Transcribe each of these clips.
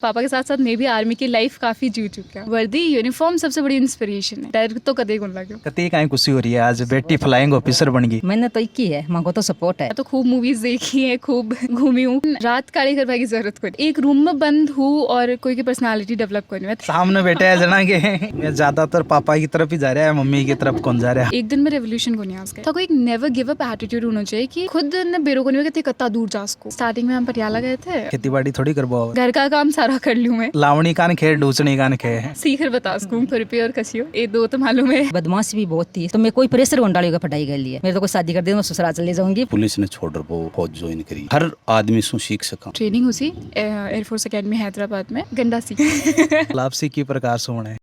पापा के साथ साथ मैं भी आर्मी की लाइफ काफी जी चुका हूँ। वर्दी यूनिफॉर्म सबसे बड़ी इंस्पिरेशन है। डर तो कदे कौन लगे। कती काहे खुशी हो रही है आज बेटी फ्लाइंग ऑफिसर बन गई। मैंने तो की है, मांगो तो सपोर्ट है। मैं तो खूब मूवीज देखी है, खूब घूमी हूँ। रात काली करने की जरूरत कोई, एक रूम में बंद हूँ और कोई की पर्सनालिटी डेवलप करनी है। सामने बैठे है जना के ज्यादातर पापा की तरफ ही जा रहा है, मम्मी की तरफ कौन जा रहा है। एक दिन में रेवोल्यूशन को नहीं आ सके। तो कोई एक नेवर गिव अप एटीट्यूड होना चाहिए कि खुद ने बेरो को नहीं कत्ता दूर जा सको। स्टार्टिंग में हम पटियाला गए थे, खेती बाड़ी थोड़ी करवाओ, घर का काम सारा कर लूँ मैं। लावणी कान खे डूचनी कान खे सीकर बता सकूँ प्रिपेयर कसियो ये दो तो मालूम है। बदमाशी भी बहुत थी, तो मैं कोई प्रेशर कौन डालेगा पढ़ाई के लिए। मेरे तो कोई शादी कर दे मैं ससुराल चले जाऊंगी। पुलिस ने छोड़ वो फौज ज्वाइन करी, हर आदमी सु सीख सका। ट्रेनिंग हुई एयरफोर्स अकेडमी हैदराबाद में गंडासी। लापसी की प्रकार से होने।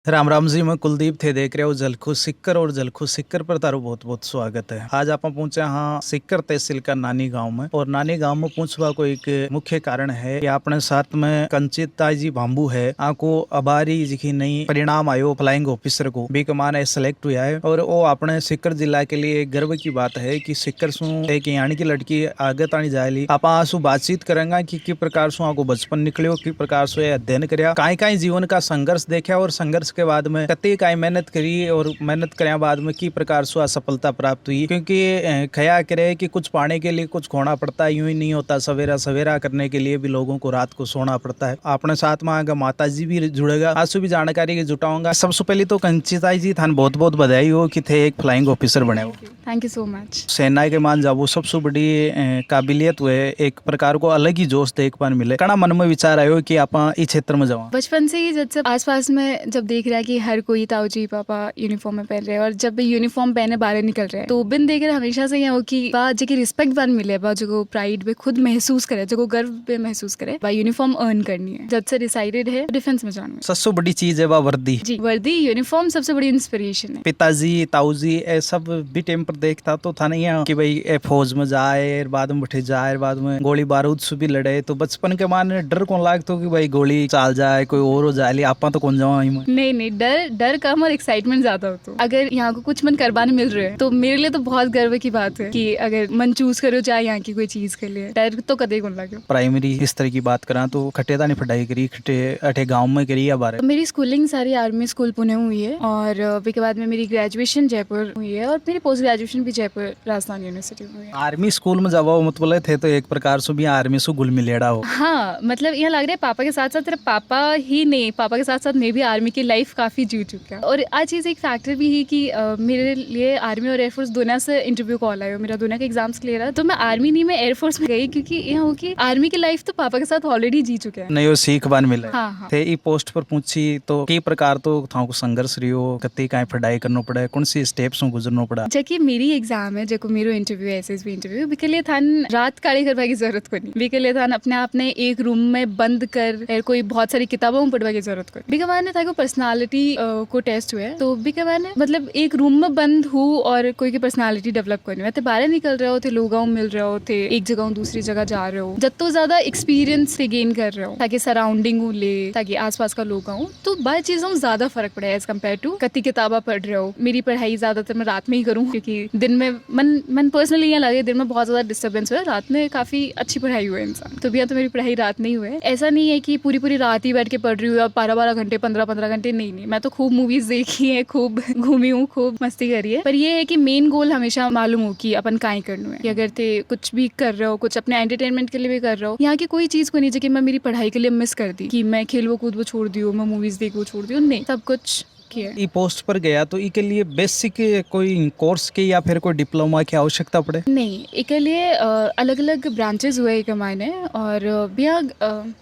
राम राम जी, मैं कुलदीप थे देख रहे हो जलखू सिक्कर और जलखू सिक्कर पर तारो बहुत बहुत स्वागत है। आज आप पहुंचे हाँ सिक्कर तहसील का नानी गांव में, और नानी गांव में पहुंचवा को एक मुख्य कारण है कि अपने साथ में कंचिता जी भांबू है। आपको अबारी जी नई परिणाम आयो फ्लाइंग ऑफिसर को भी कमान सेलेक्ट हुआ है, और वो अपने सिक्कर जिला के लिए गर्व की बात है कि सिक्कर सु एक यानी की लड़की आगे तानी जाएली। आप आंसू बातचीत करेंगे कि प्रकार से आपको बचपन निकलो, कि प्रकार से अध्ययन कराया, काई जीवन का संघर्ष देखा और संघर्ष के बाद में कते काई मेहनत करी, और मेहनत करने बाद में की प्रकार से सफलता प्राप्त हुई। क्योंकि खया करे कि कुछ पाने के लिए कुछ खोना पड़ता है, यूं ही नहीं होता। सवेरा सवेरा करने के लिए भी लोगों को रात को सोना पड़ता है। अपने साथ में आगे माता जी भी जुड़ेगा, आंसू भी जानकारी जुटाऊंगा। सबसे पहले तो कंचिता जी थान बहुत बहुत बधाई हो कि थे एक फ्लाइंग ऑफिसर बने हो। Thank you so much. सेना के मान जाओ सबसे बड़ी काबिलियत हुए, एक प्रकार को अलग ही जोश देख पाने मिले। कड़ा मन में विचार आयो कि आप इस क्षेत्र में जाओ। बचपन से ही जब आसपास में जब देख रहा है कि हर कोई ताऊ जी पापा यूनिफॉर्म में पहन रहे हैं, और जब भी यूनिफॉर्म पहने बाहर निकल रहे हैं, तो बिन देख रहे हमेशा से यहाँ हो कि जो की रिस्पेक्ट बन मिले, जो प्राइड पे खुद महसूस करे, जो गर्व पे महसूस करे, यूनिफॉर्म अर्न करनी है। जब से डिसाइडेड है डिफेंस में जाना है। सबसे बड़ी चीज है वर्दी जी, वर्दी यूनिफॉर्म सबसे बड़ी इंस्पिरेशन है। पिताजी ताऊ जी सब भी टाइम पर देखता तो था नहीं कि भाई फौज में जाए, बाद में बैठे जाए, बाद में गोली बारूद से भी लड़े। तो बचपन के मान डर कौन लागतो कि भाई गोली चाल जाए, कोई और हो जाए, आपा तो कौन जाओ। नहीं, डर कम और एक्साइटमेंट ज्यादा हो। तो अगर यहाँ को कुछ मन करवाने मिल रहे हैं तो मेरे लिए तो बहुत गर्व की बात है कि अगर मन चूज करो चाहे यहाँ की कोई चीज के लिए, डर तो कदे कौन लगे। प्राइमरी इस तरह की बात करा तो खटेदा ने पढ़ाई करी, खटे अठे गांव में करी या बारे। मेरी स्कूलिंग सारी आर्मी स्कूल पुणे हुई है, और उसके बाद में मेरी ग्रेजुएशन जयपुर हुई है, और मेरी पोस्ट ग्रेजुएशन भी जयपुर राजस्थान यूनिवर्सिटी में हुई है। आर्मी स्कूल में जावा मतलब थे तो एक प्रकार से भी आर्मी से गुल मिलेड़ा हो। हाँ, मतलब यहाँ लग रहा है पापा के साथ साथ तेरे पापा ही नहीं, पापा के साथ साथ मैं भी आर्मी की लाइफ काफी जी चुका हूँ। और आज चीज एक फैक्टर भी है कि मेरे लिए आर्मी और एयरफोर्स दोनों से इंटरव्यू कॉल आया, मेरा दोनों का एग्जाम्स क्लियर है, तो मैं आर्मी नहीं मैं एयरफोर्स में गई, क्योंकि यहाँ हो कि आर्मी की लाइफ तो पापा के साथ ऑलरेडी जी चुके हैं। नहीं वो सीख बान मिले। हाँ। थे ई पोस्ट पर पूछी तो कई प्रकार तो था को संघर्ष रही कत्ती काई पढ़ाई करना पड़ा, कौन सी स्टेप्स गुजरना पड़ा। जबकि मेरी एग्जाम है, जो मेरो इंटरव्यू है एसएसबी इंटरव्यू, बिके लिए थान रात काली करने की जरूरत को नहीं। बिके लिए थान अपने आप ने एक रूम में बंद कर कोई बहुत सारी किताबों में पढ़वा की जरूरत को। बिका मैंने था को पर्सनालिटी को टेस्ट हुआ है, तो बिका मैंने मतलब एक रूम में बंद हूँ और कोई की पर्सनालिटी डेवलप करनी है। तो बाहर निकल रहे हो थे, लोगों मिल रहे हो थे, एक जगह दूसरी जगह जा रहे हो, जब तो ज्यादा एक्सपीरियंस से गेन कर रहे हो, ताकि सराउंडिंग ले, ताकि आसपास का लोग आऊँ, तो बाहर चीजों में ज्यादा फर्क पड़ा है एज कम्पेयर टू कति किताबा पढ़ रहे हो। मेरी पढ़ाई ज्यादातर मैं रात में ही करूँ, क्योंकि दिन में मन पर्सनली यहाँ लगे दिन में बहुत ज्यादा डिस्टर्बेंस हुआ है, रात में काफी अच्छी पढ़ाई हुई है इंसान। तो भैया तो मेरी पढ़ाई रात नहीं हुई है। ऐसा नहीं है कि पूरी रात ही बैठ के पढ़ रही हूँ, 12 घंटे 15 घंटे, नहीं। मैं तो खूब मूवीज देखी है, खूब घूमी हूँ, खूब मस्ती करी है। पर ये है कि मेन गोल हमेशा मालूम हो कि अपन काई करना है, कि अगर ते कुछ भी कर रहे हो, कुछ अपने एंटरटेनमेंट के लिए भी कर रहे हो, यहाँ की कोई चीज को नहीं जो कि मैं मेरी पढ़ाई के लिए मिस कर दी, कि मैं खेल वो कूद वो छोड़ दी हूँ, मैं मूवीज देख वो छोड़ दी हूँ, नहीं, सब कुछ ई पोस्ट पर गया तो इसके लिए बेसिक कोई कोर्स की या फिर कोई डिप्लोमा की आवश्यकता पड़े? नहीं, इसके लिए अलग अलग ब्रांचेस हुए एक मायने, और भैया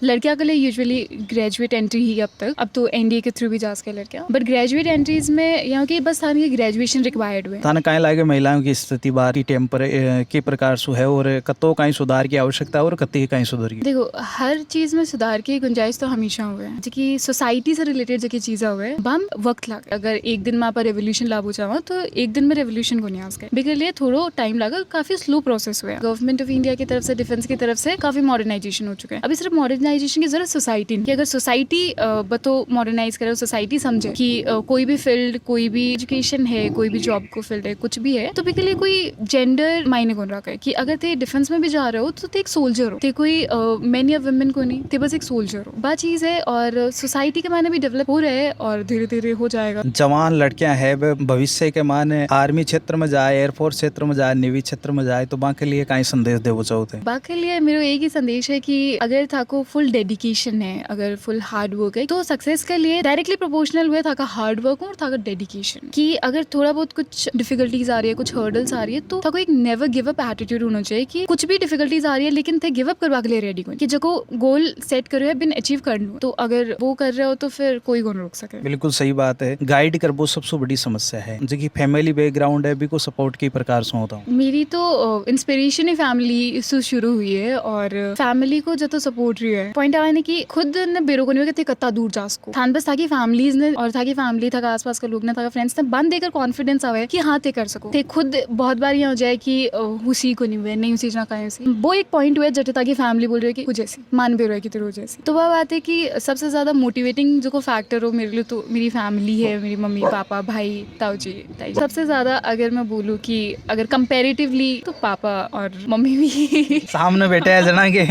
लड़कियां के लिए यूजुअली ग्रेजुएट एंट्री ही अब तो एनडीए के थ्रू भी जा सके लड़कियां, बट ग्रेजुएट एंट्रीज में यहाँ की बस थाने की ग्रेजुएशन रिक्वायर्ड हुए। थाने कहीं लागे महिलाओं की स्थिति बार की टेम पर के प्रकार से है, और कतो कहीं सुधार की आवश्यकता और कत्ती कहीं सुधार की? देखो, हर चीज में सुधार की गुंजाइश तो हमेशा हुए है, जो कि सोसाइटी से रिलेटेड जो की चीजें हुए, हम वक्त वक्त लगा। अगर एक दिन में आप रेवोल्यूशन लाबू चाहो तो एक दिन में रेवोल्यूशन को नहीं आ सके, बिकॉज लिए थोड़ा टाइम लगा, काफी स्लो प्रोसेस हुआ। गवर्नमेंट ऑफ इंडिया की तरफ से, डिफेंस की तरफ से काफी मॉडर्नाइजेशन हो चुका है। अभी सिर्फ मॉडर्नाइजेशन की जरूरत सोसाइटी की, अगर सोसाइटी बतो मॉडर्नाइज करे, सोसाइटी समझे कि कोई भी फील्ड, कोई भी एजुकेशन है, कोई भी जॉब को फील्ड है, कुछ भी है, तो बिकॉज कोई जेंडर मायने कौन रखा है कि अगर ते डिफेंस में भी जा रहे हो तो ते एक सोल्जर हो, ते कोई मैन या वुमेन को नहीं, ते बस एक सोल्जर हो। बात चीज है, और सोसाइटी के मायने भी डेवलप हो रहे हैं और धीरे धीरे हो जाएगा। जवान लड़कियां हैं वे भविष्य के माने आर्मी क्षेत्र में जाए, एयरफोर्स क्षेत्र में जाए, नेवी क्षेत्र में जाए, तो वहाँ के लिए कहीं संदेश देवो चाहते हैं? बाकी लिए मेरा एक ही संदेश है कि अगर थाको फुल डेडिकेशन है, अगर फुल हार्ड वर्क है, तो सक्सेस के लिए डायरेक्टली प्रोपोर्शनल हुए थाका हार्ड वर्क और थाका डेडिकेशन। कि अगर थोड़ा बहुत कुछ डिफिकल्टीज आ रही है, कुछ हर्डल्स आ रही है, तो थाको एक नेवर गिव अप एटीट्यूड होना चाहिए कि कुछ भी डिफिकल्टीज आ रही है लेकिन थे गिव अप करवा के लिए रेडी को, कि जो गोल सेट करो है बिन अचीव कर लूं, तो अगर वो कर रहे हो तो फिर कोई को रोक सके। बिल्कुल सही बात है। गाइड कर वो सबसे बड़ी समस्या है, जो कि फैमिली बैकग्राउंड है भी को सपोर्ट की प्रकार से होता हूँ। मेरी तो इंस्पिरेशन ही फैमिली से शुरू हुई है, और फैमिली को जो तो सपोर्ट रही है। पॉइंट आने की खुद ने बेरो को नहीं कत्ता दूर जा सको थान, बस ताकि फैमिलीज ने और ताकि फैमिली था आसपास के लोग ने, था फ्रेंड्स ने बंद देकर कॉन्फिडेंस आवे कि हाँ ते कर सको। ते खुद बहुत बार ये हो जाए कि उसी को नहीं हुए, नहीं उसी ना कहे उसी, वो एक पॉइंट हुआ जटे ताकि फैमिली बोल रही है कि कुछ जैसी मान भी रहा है कि तेरे जैसी। तो वह बात है कि सबसे ज्यादा मोटिवेटिंग जो को फैक्टर हो मेरे लिए तो मेरी फैमिली है, मेरी मम्मी पापा भाई ताऊ जी ताई। सबसे ज्यादा अगर मैं बोलूँ कि अगर कंपेरेटिवली तो पापा और मम्मी भी सामने बैठे हैं जना के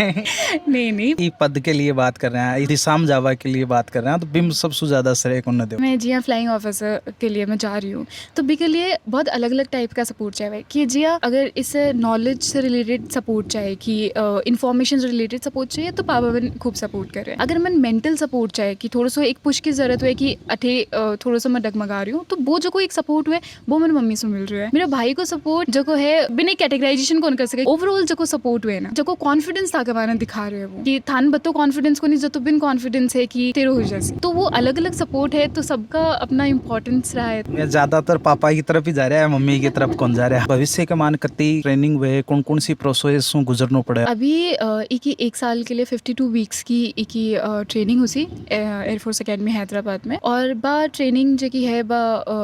नहीं ई पद के लिए बात कर रहे हैं, दिशाम जावा के लिए बात कर रहे हैं, तो बिम सबसे ज्यादा श्रेय कौन दे? मैं जी हाँ फ्लाइंग ऑफिसर के लिए मैं जा रही हूँ, तो बी के लिए बहुत अलग अलग टाइप का सपोर्ट चाहिए कि जी हाँ अगर इससे नॉलेज से रिलेटेड सपोर्ट चाहिए, कि इन्फॉर्मेशन से रिलेटेड सपोर्ट चाहिए, तो पापा मैंने खूब सपोर्ट कर रहे हैं। अगर मैं मेंटल सपोर्ट चाहिए कि थोड़ा सा एक पुश की जरूरत है कि अठे थोड़ा सा मैं डगमगा रही हूँ, तो वो जो कोई एक सपोर्ट हुआ वो मेरी मम्मी से मिल रहा है। मेरे भाई को सपोर्ट जो है बिना कैटेगराइजेशन कौन कर सके, ओवरऑल जो सपोर्ट हुए ना, जो कॉन्फिडेंस था के दिखा रहे हैं वो कि थान बतो कॉन्फिडेंस को नहीं, जो तो बिन कॉन्फिडेंस है कि तेरे हो जैसे, तो वो अलग अलग सपोर्ट है, तो सबका अपना इम्पोर्टेंस रहा है। ज्यादातर पापा की तरफ ही जा रहा है, मम्मी की तरफ कौन जा रहा है? भविष्य के मान कत्ती ट्रेनिंग हुए, कौन कौन सी प्रोसेस गुजरना पड़े? अभी एक साल के लिए 52 वीक्स की एक ही ट्रेनिंग हुई एयरफोर्स अकेडमी हैदराबाद में, और बा ट्रेनिंग जो की है बा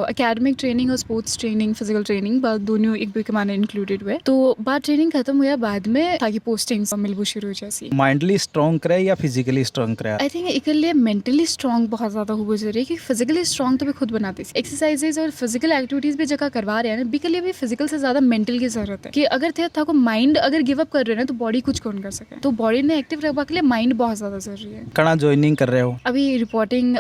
अकेडमिक ट्रेनिंग और स्पोर्ट्स ट्रेनिंग, फिजिकल ट्रेनिंग बा दोनों एक के माने इंक्लूडेड हुए। तो बात ट्रेनिंग खत्म हुआ बाद में ताकि पोस्टिंग मिलबू शुरू हो जैसी। माइंडली स्ट्रॉन्ग करे या फिजिकली स्ट्रॉन्ग करे? आई थिंक एक लिए मेंटली स्ट्रॉन्ग बहुत ज्यादा हो जरूरी है, कि फिजिकली स्ट्रॉन्ग तो भी खुद बनाते हैं। एक्सरसाइजेज और फिजिकल एक्टिविटीज भी जगह करवा रहे हैं ना, बिकॉज भी फिजिकल से ज्यादा मेंटल की जरूरत है, कि अगर थे था को माइंड अगर गिव अप कर रहे हैं तो बॉडी कुछ कौन कर सके, तो बॉडी ने एक्टिव रखने के लिए माइंड बहुत ज्यादा जरूरी है। कहाँ ज्वाइनिंग कर रहे हो? अभी रिपोर्टिंग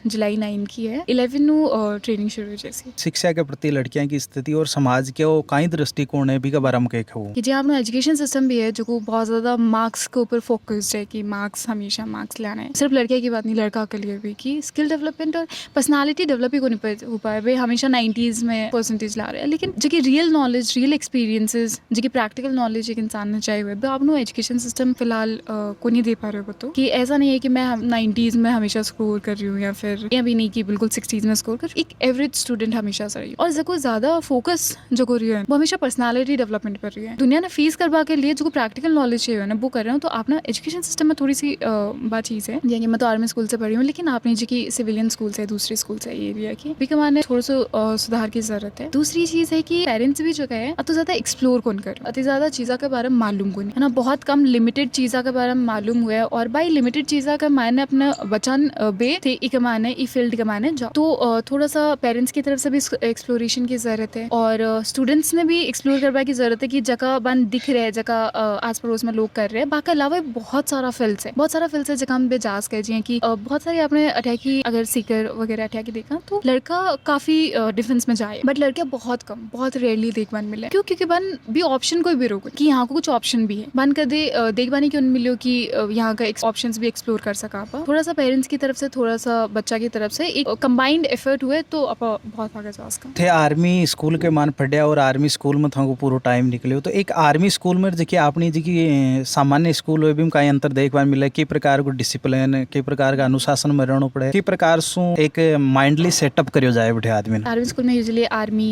जुलाई 9 की है, 11 ट्रेनिंग शुरू जैसी। शिक्षा के प्रति लड़कियां की स्थिति और समाज के वो कई दृष्टिकोण है भी के बारे में कह कि जी अपना एजुकेशन सिस्टम भी है जो को बहुत ज्यादा मार्क्स के ऊपर फोकस्ड है, कि मार्क्स हमेशा मार्क्स लाना है। सिर्फ लड़कियों की बात नहीं, लड़का के लिए भी, कि स्किल डेवलपमेंट और पर्सनालिटी डेवलप ही को नहीं हो पाए। वे हमेशा 90s में परसेंटेज ला रहे हैं, लेकिन जो कि रियल नॉलेज, रियल एक्सपीरियंसेस, जो कि प्रैक्टिकल नॉलेज एक इंसान ने चाहिए हुए, आपको एजुकेशन सिस्टम फिलहाल को नहीं दे पा रहे हो। तो कि ऐसा नहीं है कि मैं 90s में हमेशा स्कोर कर रही हूँ, या फिर अभी नहीं कि बिल्कुल 60s में स्कोर कर, एक एवरेज स्टूडेंट हमेशा से रही। और जो ज्यादा फोकस जो कर रही है वो हमेशा पर्सनालिटी डेवलपमेंट कर रही है। दुनिया ने फीस करवा के लिए जो प्रैक्टिकल नॉलेज चाहिए ना वो कर रहे हो। तो आपने एजुकेशन सिस्टम में थोड़ी सी बात चीज है, यानी मैं तो आर्मी स्कूल से पढ़ी हूँ, लेकिन आपने जो कि सिविलियन स्कूल से, दूसरे स्कूल से एरिया की भी कमाने थोड़ा सा सुधार की जरूरत है। दूसरी चीज है कि पेरेंट्स भी जो है तो ज्यादा एक्सप्लोर कौन कर, अति ज्यादा चीजा के बारे में मालूम को नहीं है ना, बहुत कम लिमिटेड चीजा के बारे में मालूम हुआ है। और बाई लिमिटेड चीजा का मायने अपना बचन बे थे एक माने ई फील्ड के माने जाओ, तो थोड़ा सा पेरेंट्स की तरफ से भी एक्सप्लोरेशन की जरूरत है, और स्टूडेंट्स ने भी एक्सप्लोर करने की जरूरत है कि जगह बन दिख रहे हैं, जगह आस पड़ोस में लोग कर रहे हैं। बाकी अलावा बहुत सारा फील्ड्स है, बहुत सारा फील्ड्स है जगह हम बेजाज कह जिए कि बहुत सारे आपने अटैकी अगर सीकर वगैरह अटैकी देखा तो लड़का काफी डिफेंस में जाए, बट लड़कियां बहुत कम, बहुत रेयरली देखबान मिले। क्यों? क्योंकि बन भी ऑप्शन कोई भी रोक कि यहाँ को कुछ ऑप्शन भी है, बन कर दे देखबानी क्यों मिलो कि यहाँ का ऑप्शंस भी एक्सप्लोर कर सका। आप थोड़ा सा पेरेंट्स की तरफ से, थोड़ा सा बच्चा की तरफ से एक कंबाइंड एफर्ट हुए तो आप बहुत आगे जा सका। थे आर्मी स्कूल के मान पढ़िया और आर्मी स्कूल में था पूरा टाइम निकले हो, तो एक आर्मी स्कूल में देखिए अपनी जी सामान्य स्कूल में भी कई अंतर देखने मिले, कि प्रकार को डिसिप्लिन, के प्रकार का अनुशासन में रहना पड़े, कि प्रकार से एक माइंडली सेटअप करियो जाए बैठे आदमी। आर्मी स्कूल में यूजुअली आर्मी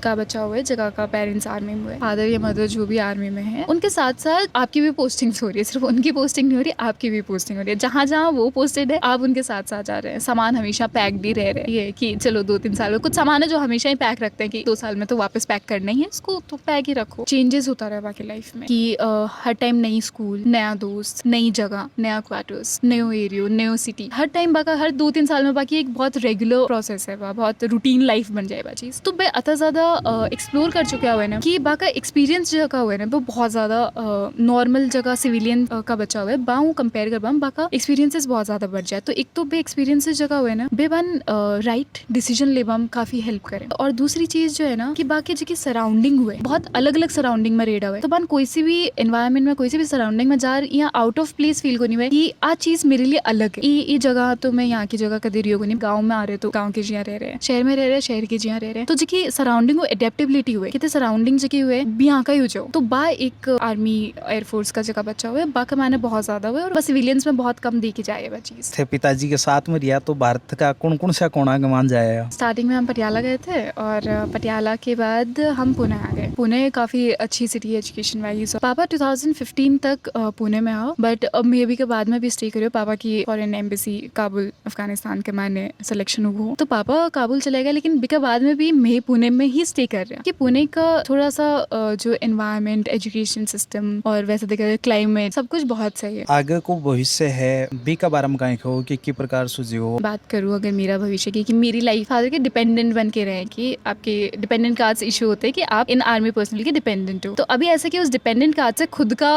का बच्चा हुआ है, जगह का पेरेंट्स आर्मी में हुए, फादर या मदर जो भी आर्मी में है, उनके साथ साथ आपकी भी पोस्टिंग हो रही है। सिर्फ उनकी पोस्टिंग नहीं हो रही, आपकी भी पोस्टिंग हो रही है। जहाँ जहाँ वो पोस्टेड है आप उनके साथ साथ जा रहे हैं। सामान हमेशा पैक पैक्ड ही रह रहे ये कि चलो 2-3 साल में कुछ सामान है जो हमेशा ही पैक रखते हैं कि 2 साल में तो वापस पैक करना ही है, इसको तो पैक ही रखो। चेंजेस होता रहा बाकी लाइफ में कि हर टाइम नई स्कूल, नया दोस्त, नई जगह, नया क्वार्टर्स, नयो एरियो, नयो सिटी, हर टाइम बाका हर 2-3 साल में बाकी एक बहुत रेगुलर प्रोसेस है, बहुत रूटीन लाइफ बन जाए चीज। तो मैं अतः ज्यादा एक्सप्लोर कर चुका हुआ है ना कि बाका एक्सपीरियंस जगह हुआ है ना वो बहुत ज्यादा नॉर्मल जगह सिविलियन का बच्चा हुआ है बाऊ कंपेयर कर बाका एक्सपीरियंसेस बहुत ज्यादा बढ़ जाए। तो एक तो बे एक्सपीरियंसेस जगह हुआ है ना बेबन राइट डिसीजन लेबम काफी हेल्प करे। और दूसरी चीज जो है ना कि बाकी जो की सराउंडिंग हुए बहुत अलग अलग सराउंडिंग में रेडा हुआ है, तो बन कोई सी भी एनवायरमेंट में कोई सी भी सराउंडिंग में जा या आउट ऑफ प्लेस फील को नहीं हुआ कि आ चीज मेरे लिए अलग है। ये जगह तो मैं यहाँ की जगह कभी रियो को नहीं, गाँव में आ रहे तो गाँव के जिया रह रहे हैं, शहर में रह रहे हैं शहर के जिया रह रहे हैं, तो जो की सराउंडिंग एडेप्टेबिलिटी हुए कितने सराउंडिंग जो हुए भी यहाँ का ही हो जाओ। तो बा एक आर्मी एयरफोर्स का जगह बच्चा हुआ है बा का मैंने बहुत ज्यादा हुआ है और बस सिविलियंस में बहुत कम देखी जाए वह चीज। थे पिताजी के साथ में रिया तो भारत का कौन कौन सा कोना मान जाएगा? स्टार्टिंग में हम पटियाला गए थे और पटियाला के बाद हम पुणे आ गए। पुणे काफी अच्छी सिटी है एजुकेशन वाइज। पापा 2015 तक पुणे में आओ, बट अब मे बी के बाद में भी स्टे करो। पापा की फॉरेन एम्बेसी काबुल अफगानिस्तान के मैंने सिलेक्शन हुआ तो पापा काबुल चले गए, लेकिन बिका बाद में भी मैं पुणे में ही स्टे कर रहे हैं कि पुणे का थोड़ा सा जो एनवायरनमेंट, एजुकेशन सिस्टम और वैसे देखा जाए क्लाइमेट सब कुछ बहुत सही है। आगे को भविष्य है बी का बारे में कहीं हो कि प्रकार सूझी हो बात करूँ अगर मेरा भविष्य की कि मेरी लाइफ फादर के डिपेंडेंट बन के रहे कि आपके डिपेंडेंट कार्ड इशू होते हैं कि आप इन आर्मी पर्सनल के डिपेंडेंट हो, तो अभी ऐसा कि उस डिपेंडेंट कार्ड से खुद का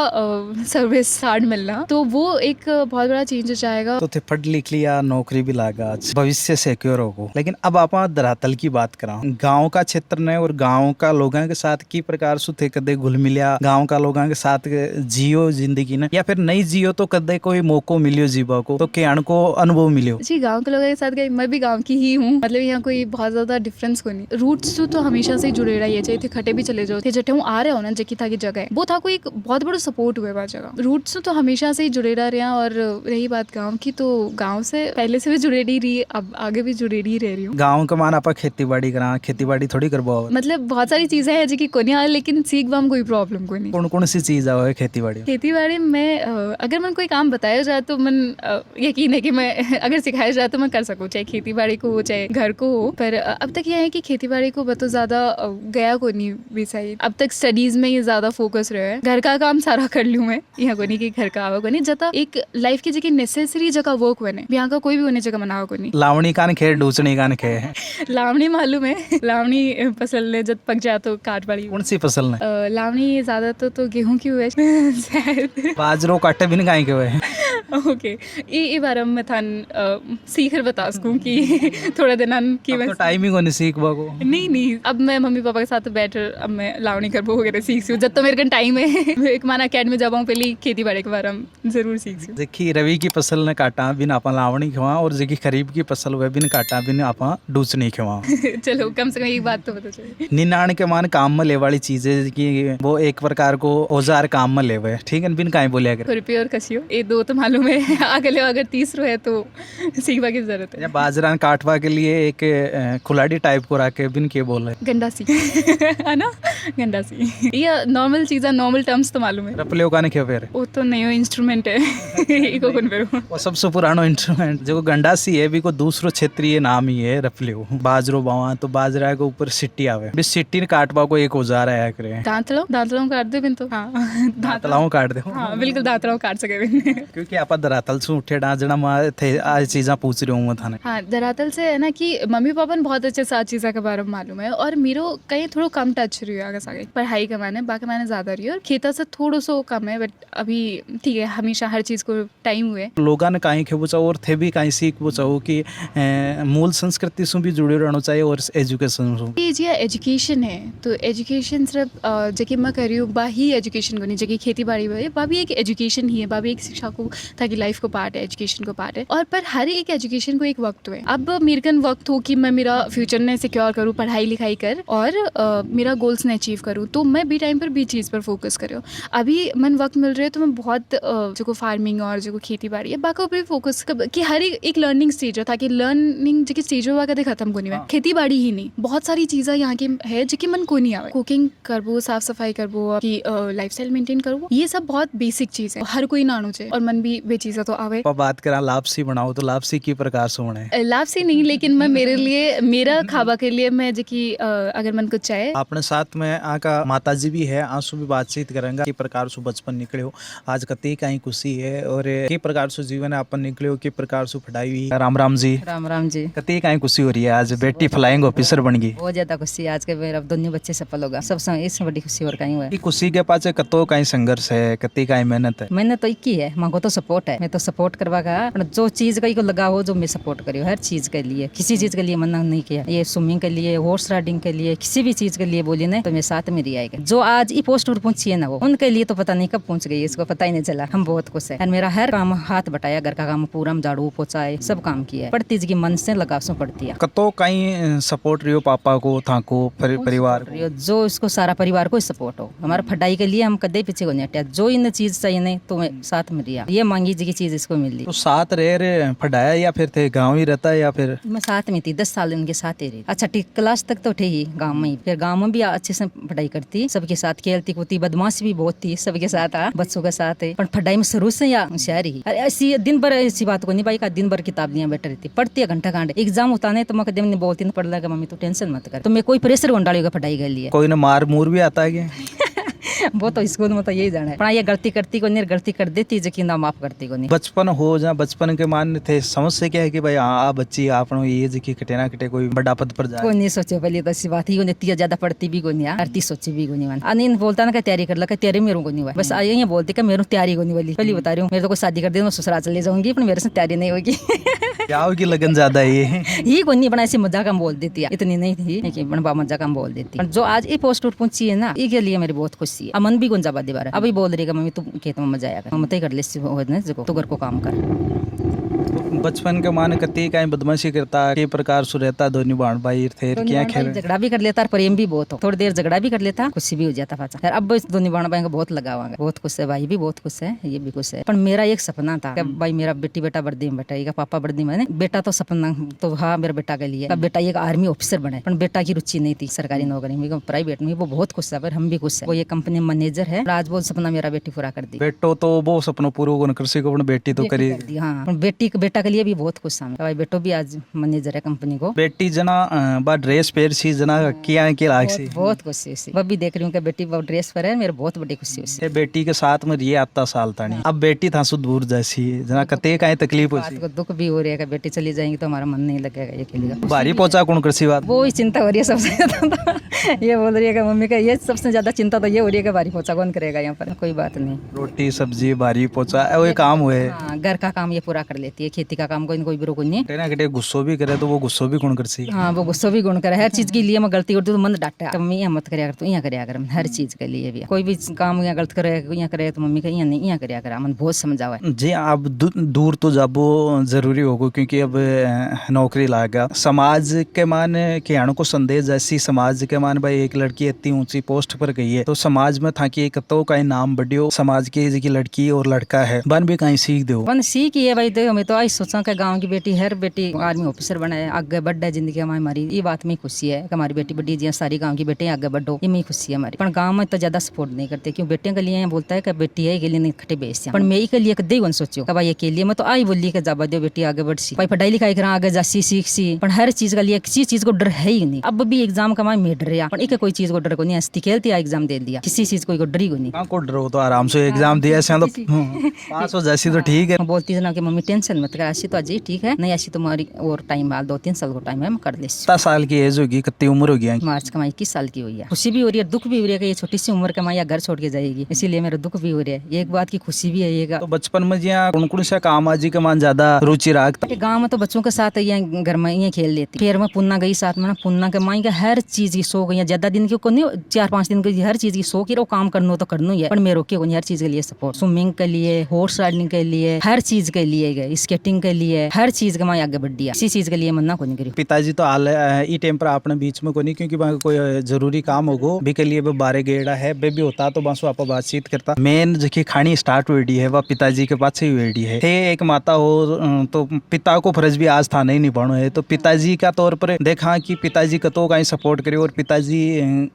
सर्विस कार्ड मिलना तो वो एक बहुत बड़ा चेंज हो जाएगा। तो थे पढ़ लिख लिया, नौकरी भी लागा, भविष्य सिक्योर हो। लेकिन अब आप धरातल की बात करा, गाँव का क्षेत्र ने और गाँव का लोगों के साथ की प्रकार से थे कदे घुल मिलिया, गाँव का लोगों के साथ जियो जिंदगी ने या फिर नहीं जियो तो कदे कोई मौको मिलियो जीवा को, तो क्या को अनुभव मिलियो? जी गांव के लोगों के साथ गई, मैं भी गांव की ही हूँ, मतलब यहाँ कोई बहुत ज्यादा डिफरेंस को नहीं। रूट्स तो हमेशा से ही जुड़े रहा है, चाहे थे खटे भी चले जाओ थे जटे हूँ आ रहे हो ना जकी था की जगह है वो था कोई एक बहुत बड़ा सपोर्ट हुआ है जगह। रूट्स तो हमेशा से ही जुड़े रहा। और रही बात गाँव की तो गाँव से पहले से भी जुड़े रही, अब आगे भी जुड़े ही रह रही हूँ। गाँव का मान आप खेती बाड़ी करा, खेती बाड़ी थोड़ी करवा, मतलब बहुत सारी चीजें हैं जो को नहीं आ, लेकिन सीख बम कोई प्रॉब्लम को नहीं। कौन कौन सी चीज है खेती बाड़ी? खेती बाड़ी में अगर मैं कोई काम बताया जाए तो मन यकीन है कि मैं अगर सिखाया जाए तो मैं कर सकूँ, चाहे खेती बाड़ी को हो चाहे घर को हो। पर अब तक यह है कि खेती बाड़ी को बहुत ज्यादा गया को नहीं भी सही, अब तक स्टडीज में ही ज्यादा फोकस रहा है। घर का काम सारा कर लूँ मैं, यहाँ को नहीं कि घर का आवा को नहीं, जता एक लाइफ की जगह नेसेसरी जगह वर्क बने यहाँ का कोई भी होने जगह मनावा को नहीं। लावणी कान खे डूचनी कान खे लावणी मालूम है, लावणी फसल ने जब पक जाए तो काट पड़ी। कौन सी फसल ने? लावणी ज्यादा तो गेहूं की हुए शायद बाजरो काटे भी नहीं के हुए। ओके ये बारे में थान सीख कर बता सकूं कि थोड़ा दिन की तो टाइमिंग होने सीख बागो नहीं अब मैं मम्मी पापा के साथ बैठ अब मैं लावणी करबो वगैरह सीख जब तो मेरे टाइम है एक माना अकेडमी जब पहले खेती बाड़ी के बारे में जरूर सीख। देखिए रवि की फसल ने काटा बिन आप लावणी खवा और जी खरीब की फसल हुए बिन काटा बिन आप डूचनी खवा। चलो कम से कम एक बात तो पता चले। निनाण के मान काम में ले वाली चीजें की वो एक प्रकार को औजार काम में ले हुए, ठीक है, बिन काहे बोलिया कर खुरपी और कसियो ये दो तो मालूम है, आगे ले अगर तीसरो है तो सीखवा की जरूरत है। बाजरा काटवा के लिए एक कुलाड़ी टाइप को रखे बिन के बोल रहे गंडासी है ना, गंडासी ये नॉर्मल चीज़, नॉर्मल टर्म्स तो मालूम है। रपले का नहीं फिर वो तो नयो इंस्ट्रूमेंट है इको कौन पेरो वो सबसे पुरानो इंस्ट्रूमेंट जो गंडासी है भी को दूसरो क्षेत्रीय नाम ही है रपलियो। बाजरो बावा तो बाजरा के ऊपर सिट्टी आवे, भी सिट्टी काटवा को एक औजार आया करे। दांतलों काट दे बिन तो हाँ दांतलाओं काट दे। हाँ बिल्कुल दांतलों काट सके बिन क्योंकि आप दरातल से उठे डांजना मार थे आज चीज़ा पूछ रही हूँ थाने। हाँ दरातल से है ना कि मम्मी पापा ने बहुत अच्छे सात चीज़ों के बारे में मालूम है और मेरो कहीं थोड़ा कम टच रही है आगे पढ़ाई का मैंने बाकी मैंने ज्यादा रही है और खेता से थोड़ा सो कम है, बट अभी ठीक है हमेशा हर चीज को टाइम हुए। लोगों ने कहीं खे बचाओ और थे भी कहीं सीख बचाओ कि मूल संस्कृति से भी जुड़े रहना चाहिए और एजुकेशन से। जी एजुकेशन है तो एजुकेशन सिर्फ जबकि मैं कर रही हूँ बा ही एजुकेशन को नहीं, जबकि खेती बाड़ी में बा भी एक एजुकेशन ही है, बा भी एक शिक्षा को ताकि लाइफ को पार्ट है, एजुकेशन को पार्ट है। और पर हर एक एजुकेशन को एक वक्त है। अब मेरे कन वक्त हो कि मैं मेरा फ्यूचर ने सिक्योर करूँ, पढ़ाई लिखाई कर और मेरा गोल्स ने अचीव करूँ, तो मैं बी टाइम पर बी चीज़ पर फोकस करूँ। अभी मन वक्त मिल रहा है तो मैं बहुत जो फार्मिंग और जो खेती बाड़ी है बाकी ऊपर फोकस कि हर एक लर्निंग स्टेज हो ताकि लर्निंग जो स्टेज हो कदे खत्म को नहीं है। खेती बाड़ी ही नहीं बहुत सारी चीज़ें यहाँ की है जो कि मन को नहीं आवे, कुकिंग करबो, साफ सफाई करबो, की लाइफ स्टाइल मेंटेन करबो, ये सब बहुत बेसिक चीज़ है, हर कोई ना आना चाहिए और मन भी वे चीज़ें तो आवे। बात करा लापसी बनाओ तो लापसी की प्रकार से होना है? लाभ से नहीं, लेकिन मैं मेरे लिए मेरा खाबा के लिए मैं जो कि अगर मन को चाहे अपने साथ में आका माता जी भी है, आंसू भी बातचीत करेंगे कि प्रकार से बचपन निकले हो, आज कती कहीं खुशी है और कि प्रकार से जीवन अपन निकले हो, कि प्रकार से पढ़ाई हुई। राम राम जी। राम राम जी। कती कहीं खुशी हो रही है, आज बेटी फ्लाइंग ऑफिसर बन गई। बहुत ज्यादा खुशी आज के मेरा दोनों बच्चे सफल होगा, सबसे इससे बड़ी खुशी और कहीं हुआ है। कि खुशी के पास कतो कहीं संघर्ष है, कती कहीं मेहनत है। मैंने तो एक ही है, माँ को तो सपोर्ट है, मैं तो सपोर्ट करवा का जो चीज कहीं को लगा हो जो मैं सपोर्ट करी हर चीज के लिए, किसी चीज के लिए मना नहीं किया। ये स्विमिंग के लिए, हॉर्स राइडिंग के लिए, किसी भी चीज के लिए बोली ना तो मैं साथ में रही आएगा। जो आज ये पोस्ट पर पहुंची है ना, वो उनके लिए तो पता नहीं कब पहुंच गई, इसको पता ही नहीं चला। हम बहुत खुश है और मेरा हर काम हाथ बटाया, घर का काम पूरा झाड़ू पोछाए सब काम किया, पढ़ती जी की मन से लगाव से पढ़ती है। कतो कहीं सपोर्ट रही हो पापा को, थाको परिवार को? जो इसको सारा परिवार को सपोर्ट हो, हमारा पढ़ाई के लिए हम कदे पीछे को नहीं हटिया। जो इन चीज चाहिए नहीं तो मैं साथ में रिया, ये मांगी जी की चीज इसको मिली। तो साथ रह रहे पढ़ाया या फिर थे गाँव ही रहता है या फिर? मैं साथ में थी, 10 साल इनके साथ ही रही। अच्छा ठीक क्लास तक तो थे ही गाँव में ही, फिर गाँव में भी अच्छे से पढ़ाई करती, सबके साथ खेलती कूदती, बदमाश भी बहुत थी सबके साथ, बच्चों के साथ है। पर पढ़ाई में शुरू से या होशियार ही, ऐसी दिन भर ऐसी बात को नहीं भाई का दिन भर किताब लिया बैठे रहती, पढ़ती है घंटा घंटे। एग्जाम होता नहीं तो मैं कदम नहीं बोलती ना, पढ़ लगा मम्मी तू टेंशन मत कर, तो मैं कोई प्रेशर डालेगा पढ़ाई के लिए। कोई ना मार मूर भी आता है क्या? वो तो स्कूल में तो यही जाना है, पढ़ाई गलती करती को नहीं, गलती कर देती यकीन ना माफ करती को नहीं। बचपन हो जहाँ बचपन के मान थे, समझ से क्या है कि भाई हाँ बच्ची आप ये जी कटे ना कटे कोई बड़ा पद पर जाए? कोई नहीं सोचे पहले तो ऐसी बात ही को नहीं, ज्यादा पढ़ती भी को नहीं, आरती सोची भी को नहीं। अनिल बोलता ना तैयारी कर लगा, तैयारी मेरे को नहीं हुआ, बस ये बोलते कि मेरे तैयारी को नहीं वाली। पहले बता रही हूँ, मेरे तो कोई शादी कर दे मैं ससुराल चले जाऊंगी, पर मेरे से तैयारी नहीं होगी। क्या होगी लगन ज्यादा ये को नहीं बना, ऐसी मजाक हम बोल देती है, इतनी नहीं थी कि बड़ा मजाक हम बोल देती। जो आज ये पोस्ट पर पहुंची है ना, इसके लिए मेरी बहुत खुशी है। अमन भी गुंजाबादी बार अभी बोल रही है मम्मी तू खेत में मजा आएगा, मत ही कर ले तू घर को काम कर। बचपन के मान कती कहीं बदमाशी करता के प्रकार से रहता, दोनों बाण भाई थे क्या खेल, झगड़ा भी कर लेता, प्रेम भी बहुत हो, थोड़ी देर झगड़ा भी कर लेता, खुशी भी हो जाता पाचा। अब दोनों बाण भाई को बहुत लगावांगे, बहुत खुश है, भाई भी बहुत खुश है, ये भी खुश है। पर मेरा एक सपना था कि भाई मेरा बेटी बेटा वर्दी में बैठा, पापा वर्दी में बेटा तो सपना तो हाँ मेरा बेटा के लिए बेटा एक आर्मी ऑफिसर बने, पर बेटा की रुचि नहीं थी सरकारी नौकरी में, प्राइवेट में। वो बहुत खुश है, पर हम भी खुश है। वो ये कंपनी मैनेजर है, आज वो सपना मेरा बेटी पूरा कर दी। बेटो तो वो सपना पूरा कृषि को बेटी तो करी हाँ, बेटी बेटा के लिए भी बहुत खुश है भाई, बेटो भी आज मैनेजर है कंपनी को। बेटी जना बा ड्रेस पेर सी जना किया के लाग सी बहुत खुशी है, वह भी देख रही हूँ कि बेटी वो ड्रेस पर है, मेरे बहुत बड़ी खुशी है। बेटी के साथ में ये आता साल था नहीं, अब बेटी था सु दूर जैसी जना कते का तकलीफ होती को दुख भी हो रही है कि बेटी चली जाएंगी तो हमारा मन नहीं लगेगा, ये खेलेगा। भारी पहुंचा कौन कृषि बात वो ही चिंता हो रही है सबसे ज्यादा। ये बोल रही है कि मम्मी का ये सबसे ज्यादा चिंता तो ये हो रही है कि भारी पहुंचा कौन करेगा यहाँ पर। कोई बात नहीं, रोटी सब्जी भारी पहुंचा वो काम हुए, घर का काम ये पूरा कर लेती है, खेती का काम कोई भी रोक नहीं। गुस्सो भी करे तो वो गुस्सो भी गुण कर सी। हाँ वो गुस्सो भी गुण करे, हर चीज के लिए मैं गलती करती तो मन डांटा, मम्मी यहाँ मत करे तू यहाँ करे, हर चीज के लिए भी कोई भी काम यहाँ गलत करे यहाँ करे तो मम्मी का यहाँ नहीं यहाँ करे, मन बहुत समझावा है। जी आप दूर तो जाबो जरूरी होगा क्योंकि अब नौकरी लागा, समाज के मान के को संदेश जैसी समाज के मान भाई एक लड़की इतनी ऊंची पोस्ट पर गई है तो समाज में था कि कतो का नाम बढ़ियो, समाज की लड़की और लड़का है बन भी कहीं सीख दो, बन सीख है भाई। देखो मैं तो आई सोचा कि गाँव की बेटी हर बेटी आर्मी ऑफिसर बनाए, आगे बढ़ा है जिंदगी में हमारी, ये बात में खुशी है कि हमारी बेटी बड़ी जी सारी गाँव की बेटी आगे बढ़ो, ये में खुशी है हमारी। पर गाँव में तो ज्यादा सपोर्ट नहीं करते, क्यों बेटियों के लिए बोलता है कि बेटी है के लिए नहीं खटे बेचते, पर मैं के लिए कदे वन सोचो कि भाई के लिए मैं तो आई बोली कि जाबा दो बेटी आगे बढ़ सी, भाई पढ़ाई लिखाई करा आगे जासी सीख सी, पर हर चीज के लिए किसी चीज को डर है ही नहीं। अब भी एग्जाम का मैं डर रहा, पर एक कोई चीज को डर को नहीं, हंसती खेलती एग्जाम दे दिया, किसी चीज को डर ही को नहीं। को डरो तो आराम से एग्जाम दिया तो पास हो जैसी तो ठीक है। बोलती है ना कि मम्मी टेंशन मत कर, ऐसी तो अजय ठीक है, नहीं ऐसी तुम्हारी और टाइम 2-3 साल को टाइम है, मैं कर ले। 7 साल की एज होगी, कितनी उम्र होगी? मार्च का 21 साल की हुई है। खुशी भी हो रही है, दुख भी हो रही है कि ये छोटी सी उम्र का माया घर छोड़ के जाएगी, इसीलिए मेरा दुख भी हो रहा है। एक बात की खुशी भी है। तो बचपन में कौन कौन सा काम आजी का मान ज्यादा रुचि रखता? गाँव में तो बच्चों के साथ यहाँ घर में ये खेल लेती, फिर मैं पुन्ना गई साथ में, पुन्ना के माई का हर चीज की शौक है, ज्यादा दिन की को नहीं, 4-5 दिन की हर चीज की शौक ही, काम करना तो करना ही है, पर मैं रोके को नहीं, हर चीज के लिए सपोर्ट, स्विमिंग के लिए, हॉर्स राइडिंग के लिए, हर चीज के लिए, स्केटिंग के लिए, हर चीज के माई आगे बढ़ दिया, किसी चीज के लिए मना को नहीं करी। पिताजी तो हाल ई टाइम पर आपने बीच में को नहीं, क्योंकि कोई जरूरी काम होगो भी के लिए बारे गेड़ा है बे भी होता तो बस आप बातचीत करता। मेन जो खानी स्टार्ट हुई है वह पिताजी के पास ही हुई है। एक माता हो तो पिता को फर्ज भी आज था नहीं निभाना है, तो पिताजी का तौर पर देखा कि पिताजी कतो का सपोर्ट करे, और पिताजी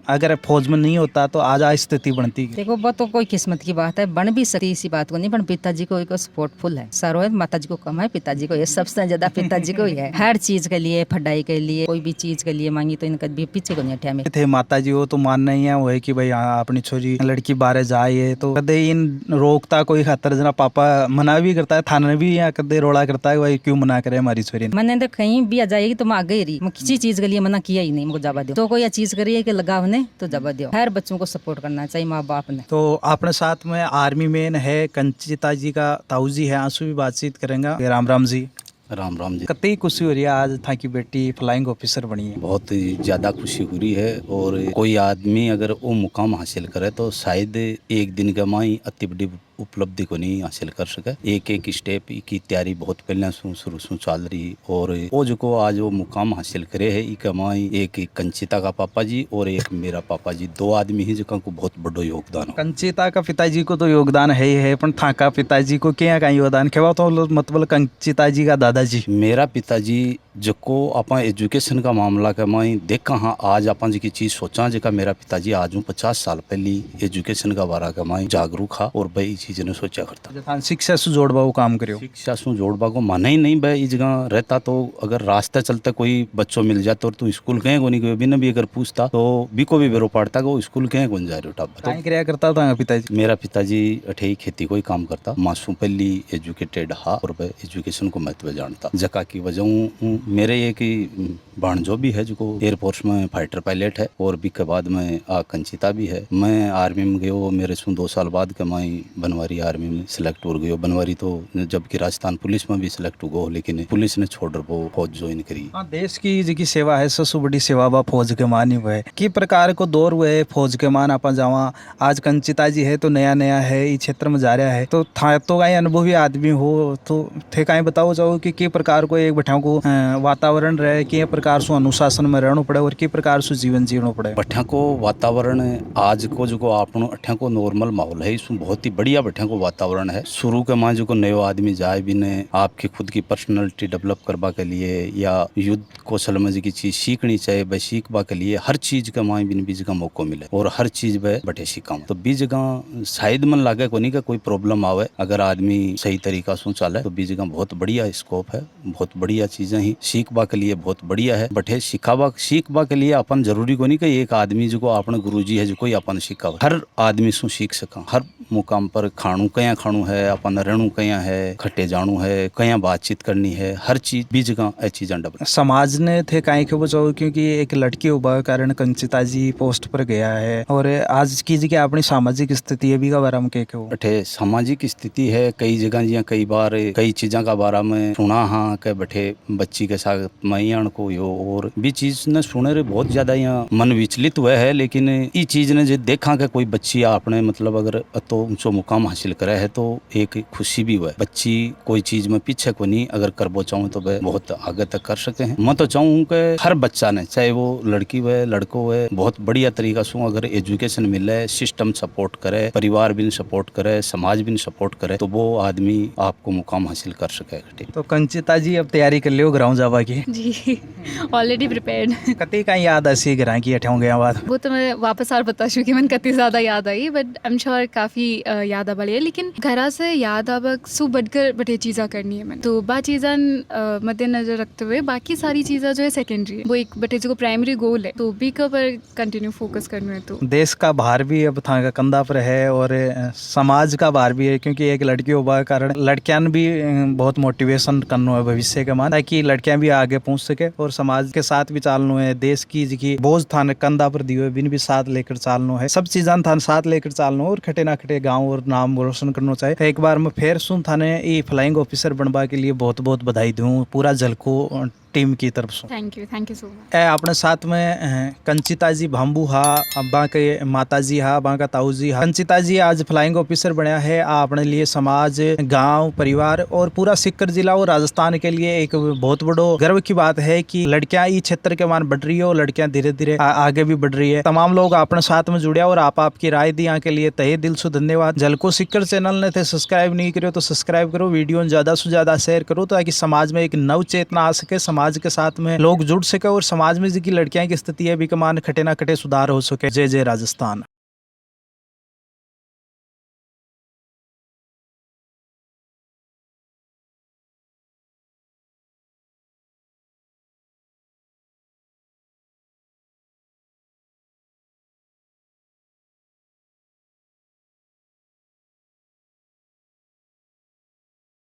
अगर फौज में नहीं होता तो आज स्थिति बनती। देखो वो तो कोई किस्मत की बात है, बन भी सकती इसी बात को नहीं, पर पिताजी को एक सपोर्ट फुल है, सारो है माता जी को कम है, पिताजी को, ये सबसे ज्यादा पिताजी को ही है। हर चीज के लिए, पढ़ाई के लिए, कोई भी चीज के लिए मांगी तो इनका भी पीछे को नहीं हटिया। में थे माता जी वो तो मानना ही है वो है कि भाई हाँ अपनी छोरी लड़की बाहर जाए तो कदे इन रोकता कोई खातर जना पापा मना भी करता है, थाना भी यहाँ कदे रोड़ा करता है भाई क्यों मना करे हमारी छोरी। मैंने तो कहीं भी आ जाएगी तो मैं आगे ही रही, मैं किसी चीज के लिए मना किया ही नहीं, मुझको जावा दो तो कोई चीज करिए कि लगाव ने तो जावा दो। हर बच्चों को सपोर्ट करना चाहिए माँ बाप ने। तो अपने साथ में आर्मी मैन है कंचिता जी का ताऊ जी है, आंसू भी बातचीत करेंगे। राम राम जी। राम राम जी। कतई खुशी हो रही है आज था की बेटी फ्लाइंग ऑफिसर बनी है। बहुत ही ज़्यादा खुशी हो रही है और कोई आदमी अगर वो मुकाम हासिल करे तो शायद एक दिन का माई अति बड़ी उपलब्धि को नहीं हासिल कर सके। एक एक स्टेप की तैयारी बहुत पहले शुरू से चल रही और वो जो आज वो मुकाम हासिल करे है इका माई एक कंचिता का पापा जी और एक मेरा पापा जी, दो आदमी ही जिनका को बहुत बड़ो योगदान हो। कंचिता का पिताजी को तो योगदान है ही है, पर था का पिताजी को क्या का योगदान कहवा तो मतलब कंचिता जी का दादाजी। मेरा पिताजी जो अपा एजुकेशन का मामला के माई देखा हाँ आज अपन जी की चीज सोचा जिका मेरा पिताजी आज 50 साल पहली एजुकेशन का बारा का माई जागरूक हा और भाई चीज ने सोचा करता। शिक्षा से जोड़वा वो काम करियो, शिक्षा से जोड़वा को माना ही नहीं भाई। इस जगह रहता तो अगर रास्ते चलते कोई बच्चों मिल जाता और तू स्कूल कहीं को नहीं बिना भी अगर पूछता तो भी को भी बेरो पड़ता वो स्कूल कहीं को जा रहे हो टाबर क्या करता था पिताजी। मेरा पिताजी अठे खेती को ही काम करता, मासू पहली एजुकेटेड हा और एजुकेशन को महत्व जानता। जका की वजह मेरे एक भाणजो भी है जो एयरफोर्स में फाइटर पायलट है और भी के बाद में कंचिता भी है। मैं आर्मी में गयो, मेरे सु 2 साल बाद के मैं बनवारी आर्मी में सिलेक्ट हो गयो। बनवारी तो जबकि राजस्थान पुलिस में भी सिलेक्ट हो गयो लेकिन पुलिस ने छोड़ वो फौज ज्वाइन करी। देश की जी सेवा है सबसे बड़ी सेवा बा फौज के मान ही हुए कि प्रकार को दौर हुए फौज के मान आप जावा। आज कंचिता जी है तो नया नया है इस क्षेत्र में जा रहा है तो था तो कहीं अनुभवी आदमी हो तो थे कहीं बताओ जाओ कि प्रकार को एक बैठा को वातावरण रहे कि प्रकार से अनुशासन में रहना पड़े और कि प्रकार से जीवन जीना पड़े। बठा को वातावरण आज को जो आपनो अठा को नॉर्मल माहौल है इसमें बहुत ही बढ़िया बठा को वातावरण है। शुरू के मां जो नयो आदमी जाए भी ने आपकी खुद की पर्सनालिटी डेवलप करवा के लिए या युद्ध कौशल में की चीज सीखनी चाहिए वह सीखवा के लिए हर चीज के मां बिन बीज का मौका मिले और हर चीज वह बठे सीखा तो बीज जगह शायद मन लागे को नहीं का कोई प्रॉब्लम आवे अगर आदमी सही तरीका से चले तो बीज जगह बहुत बढ़िया स्कोप है, बहुत बढ़िया चीजें ही सीखवा के लिए बहुत बढ़िया है। बटे सीखवा के लिए अपन जरूरी को नहीं कि एक आदमी जो अपने गुरुजी है जो कोई अपन सीखावा, हर आदमी सु सीख सका। हर मुकाम पर खाणु कया खाणु है, अपन रहणु कया है, खट्टे जाणु है, कया बातचीत करनी है, हर चीज बीज का ए चीज समाज ने थे काहे के बचाओ क्योंकि एक लड़की होगा कारण कंचिता जी पोस्ट पर गया है और आज की जी अपनी सामाजिक स्थिति है भी का बारे में के सामाजिक स्थिति है कई जगह जिया कई बार कई चीजा का बारे में सुना हाँ के बैठे बच्ची के साथ मैयाण को यो और भी चीज ने सुने रे बहुत ज्यादा यहाँ मन विचलित हुआ है। लेकिन ये चीज ने जो देखा कि कोई बच्ची आपने मतलब अगर तो ऊंचो मुकाम हासिल करे है तो एक खुशी भी हुआ है। बच्ची कोई चीज में पीछे को नहीं अगर करबो चाहूँ तो वह बहुत आगे तक कर सके हैं। मैं तो चाहूँ कि हर बच्चा ने चाहे वो लड़की हो लड़को हो बहुत बढ़िया तरीका से अगर एजुकेशन मिले, सिस्टम सपोर्ट करे, परिवार भी सपोर्ट करे, समाज भी सपोर्ट करे तो वो आदमी आपको मुकाम हासिल कर सके। तो कंचिता जी अब तैयारी कर लियो ग्राउंड जावा की जी ऑलरेडी प्रिपेयर्ड। कति का याद ऐसी ग्रां की अठाऊं गया बाद वो तो मैं वापस और बता चुकी मैंने कति ज़्यादा याद आई बट आई एम श्योर काफ़ी याद आवा है लेकिन घरा से याद आवा सु बढ़कर बटे चीज़ा करनी है मैंने तो बा चीज़ा मद्देनजर रखते हुए बाकी सारी चीज़ा जो है सेकेंडरी है वो एक बटे जो प्राइमरी गोल है तो बी का पर कंटिन्यू फोकस करना है। तो देश का भार भी अब था का कंधा पर है और समाज का भार भी है क्योंकि एक लड़की होगा कारण लड़कियां भी बहुत मोटिवेशन करना है भविष्य के मान ताकि लड़कियां भी आगे पहुंच सके और समाज के साथ भी चालना है। देश की जी बोझ थाने कंधा पर दिए बिन भी साथ लेकर चालना है, सब चीज़ां थाने साथ लेकर चालना और खटे ना खटे गाँव और नाम रोशन करना चाहिए। एक बार मैं फिर सुन थाने ये फ्लाइंग ऑफिसर बनवा के लिए बहुत बहुत बधाई दूँ पूरा झलको टीम की तरफ से। Thank you so much. अपने साथ में कंचिता जी भांबू हा अब्बा के माता जी हा अब्बा का ताऊ जी हा। कंचिता जी आज फ्लाइंग ऑफिसर बनया है अपने लिए समाज गांव परिवार और पूरा सीकर जिला और राजस्थान के लिए एक बहुत बड़ो गर्व की बात है कि लड़कियां इस क्षेत्र के मान बढ़ रही है और लड़कियां धीरे धीरे आगे भी बढ़ रही है। तमाम लोग अपने साथ में जुड़े और आपकी राय दी के लिए तहे दिल से धन्यवाद। झलको सीकर चैनल ने थे सब्सक्राइब नहीं करो तो सब्सक्राइब करो, वीडियो ज्यादा से ज्यादा शेयर करो ताकि समाज में एक नव चेतना आ सके, समाज के साथ में लोग जुड़ सके और समाज में जिनकी लड़कियां की स्थिति है भी कमान खटे ना खटे सुधार हो सके। जय जय राजस्थान।